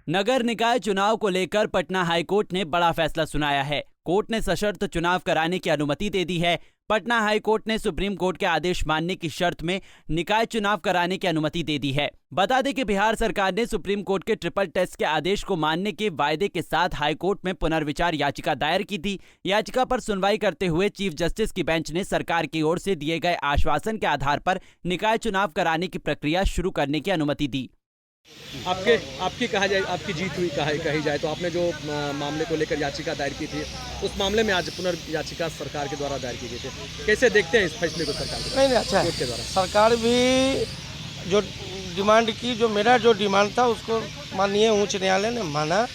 नगर निकाय चुनाव को लेकर पटना हाईकोर्ट ने बड़ा फैसला सुनाया है। कोर्ट ने सशर्त चुनाव कराने की अनुमति दे दी है। पटना हाईकोर्ट ने सुप्रीम कोर्ट के आदेश मानने की शर्त में निकाय चुनाव कराने की अनुमति दे दी है। बता दें कि बिहार सरकार ने सुप्रीम कोर्ट के ट्रिपल टेस्ट के आदेश को मानने के वायदे के साथ हाईकोर्ट में पुनर्विचार याचिका दायर की थी। याचिका पर सुनवाई करते हुए चीफ जस्टिस की बेंच ने सरकार की ओर से दिए गए आश्वासन के आधार पर निकाय चुनाव कराने की प्रक्रिया शुरू करने की अनुमति दी। आपकी जीत हुई कही जाए तो आपने जो मामले को लेकर याचिका दायर की थी, उस मामले में आज पुनर्याचिका सरकार के द्वारा दायर की गई थी। कैसे देखते हैं इस फैसले को सरकार के? नहीं अच्छा कोर्ट के द्वारा सरकार भी जो डिमांड की, जो मेरा जो डिमांड था उसको माननीय उच्च न्यायालय ने माना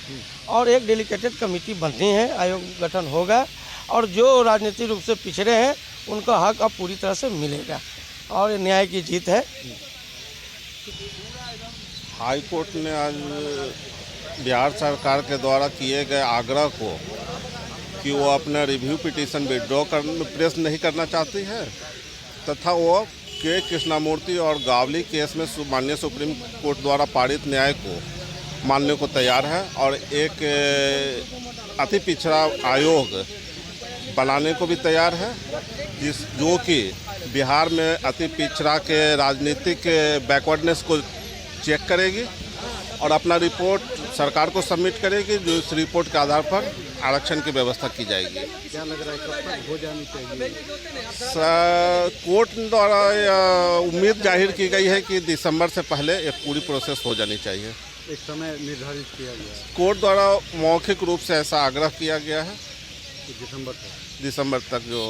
और एक डेलिकेटेड कमेटी बनती है, आयोग गठन होगा और जो राजनीतिक रूप से पिछड़े हैं उनका हक अब पूरी तरह से मिलेगा और ये न्याय की जीत है। हाई कोर्ट ने आज बिहार सरकार के द्वारा किए गए आग्रह को कि वो अपना रिव्यू पिटीशन विड्रॉ प्रेस नहीं करना चाहती है तथा वो के कृष्णामूर्ति और गावली केस में माननीय सुप्रीम कोर्ट द्वारा पारित न्याय को मानने को तैयार है और एक अति पिछड़ा आयोग बनाने को भी तैयार है जो कि बिहार में अति पिछड़ा के राजनीतिक बैकवर्डनेस को चेक करेगी और अपना रिपोर्ट सरकार को सबमिट करेगी, जो इस रिपोर्ट के आधार पर आरक्षण की व्यवस्था की जाएगी। क्या लग रहा है कब तक हो जानी चाहिए? कोर्ट द्वारा उम्मीद जाहिर की गई है कि दिसंबर से पहले एक पूरी प्रोसेस हो जानी चाहिए। एक समय निर्धारित किया गया है। कोर्ट द्वारा मौखिक रूप से ऐसा आग्रह किया गया है कि दिसंबर तक जो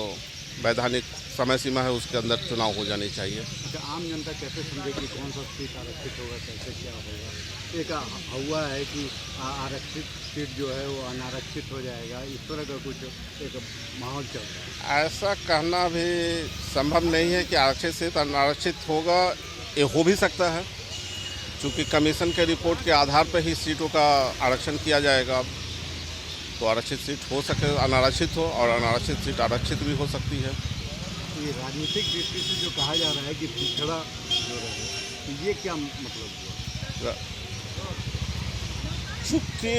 वैधानिक समय सीमा है उसके अंदर चुनाव हो जानी चाहिए। अच्छा, आम जनता कैसे समझेगी कौन सा सीट आरक्षित होगा, कैसे क्या होगा? एक हुआ है कि आरक्षित सीट जो है वो अनारक्षित हो जाएगा, इस तरह का कुछ एक माहौल चल रहा है। ऐसा कहना भी संभव नहीं है कि आरक्षित सीट अनारक्षित होगा। ये हो भी सकता है क्योंकि कमीशन के रिपोर्ट के आधार पर ही सीटों का आरक्षण किया जाएगा, तो आरक्षित सीट हो सके अनारक्षित हो और अनारक्षित सीट आरक्षित भी हो सकती है। ये राजनीतिक दृष्टि से जो कहा जा रहा है कि पिछड़ा जो रहे, तो ये क्या मतलब हुआ? चूँकि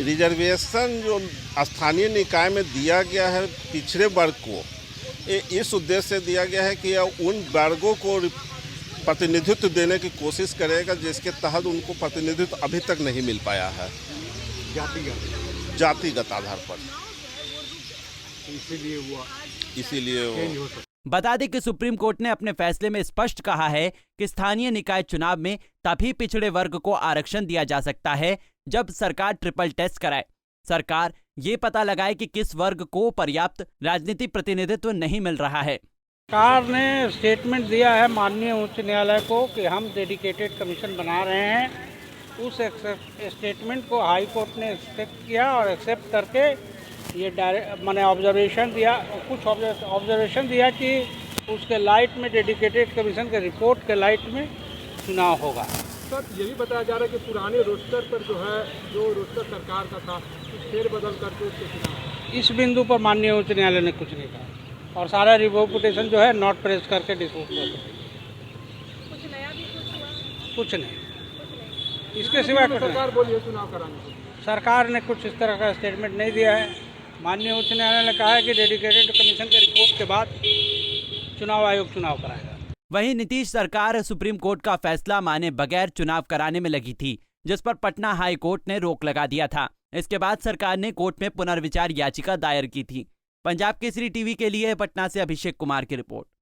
रिजर्वेशन जो स्थानीय निकाय में दिया गया है पिछड़े वर्ग को, ये इस उद्देश्य से दिया गया है कि उन वर्गों को प्रतिनिधित्व देने की कोशिश करेगा जिसके तहत उनको प्रतिनिधित्व अभी तक नहीं मिल पाया है जातिगत आधार पर। इसीलिए वो बता दें कि सुप्रीम कोर्ट ने अपने फैसले में स्पष्ट कहा है कि स्थानीय निकाय चुनाव में तभी पिछड़े वर्ग को आरक्षण दिया जा सकता है जब सरकार ट्रिपल टेस्ट कराए। सरकार ये पता लगाए कि किस वर्ग को पर्याप्त राजनीतिक प्रतिनिधित्व नहीं मिल रहा है। सरकार ने स्टेटमेंट दिया है माननीय उच्च न्यायालय को कि हम डेडिकेटेड कमीशन बना रहे हैं। उस स्टेटमेंट को हाई कोर्ट ने एक्सेप्ट किया और एक्सेप्ट करके ये मैंने ऑब्जर्वेशन दिया, कुछ ऑब्जर्वेशन दिया कि उसके लाइट में डेडिकेटेड कमीशन के रिपोर्ट के लाइट में चुनाव होगा। सर, ये भी बताया जा रहा है कि पुराने रोस्टर पर जो है, जो रोस्टर सरकार का था, फेर बदल करके उसके चुनाव। इस बिंदु पर माननीय उच्च न्यायालय ने कुछ नहीं कहा और सारा रिवोक पिटीशन जो है नॉट प्रेस करके डिस्पोज कर दिया। कुछ नया भी कुछ नहीं, इसके सिवा सरकार बोली है चुनाव कराने को। सरकार ने कुछ इस तरह का स्टेटमेंट नहीं दिया है। माननीय उच्च न्यायालय ने कहा है कि डेडिकेटेड कमीशन के रिपोर्ट के बाद चुनाव आयोग चुनाव कराएगा। वहीं नीतीश सरकार सुप्रीम कोर्ट का फैसला माने बगैर चुनाव कराने में लगी थी, जिस पर पटना हाई कोर्ट ने रोक लगा दिया था। इसके बाद सरकार ने कोर्ट में पुनर्विचार याचिका दायर की थी। पंजाब केसरी टीवी के लिए पटना से अभिषेक कुमार की रिपोर्ट।